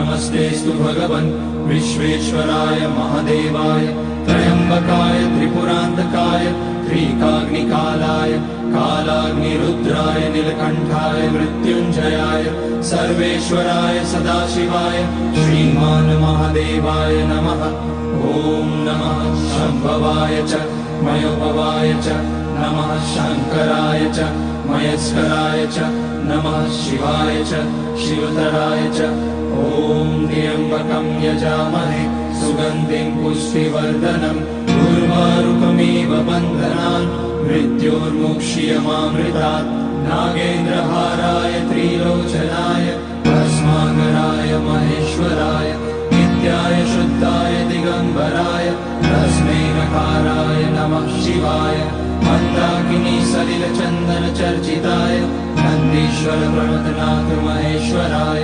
नमस्तेस्तु भगवन् विश्वेश्वराय महादेवाय त्र्यम्बकाय त्रिपुरान्तकाय त्रिकाग्निकालाय कालाग्निरुद्राय नीलकण्ठाय मृत्युञ्जयाय सर्वेश्वराय सदाशिवाय श्रीमान् महादेवाय नमः। ॐ नमः शम्भवाय च मयोभवाय च नमः शङ्कराय च मयस्कराय च नमः शिवाय च शिवतराय च। ॐ त्र्यम्बकं यजामहे सुगन्धिं पुष्टिवर्धनम् उर्वारुकमिव बन्धनान् मृत्योर्मुक्ष्यमामृतात्। नागेन्द्रहाराय त्रिलोचनाय भस्माकराय महेश्वराय नित्याय शुद्धाय दिगम्बराय तस्मै नकाराय नमः शिवाय। मन्दाकिनी सलिलचन्दन चर्चिताय नन्दीश्वर प्रमथनाथ महेश्वराय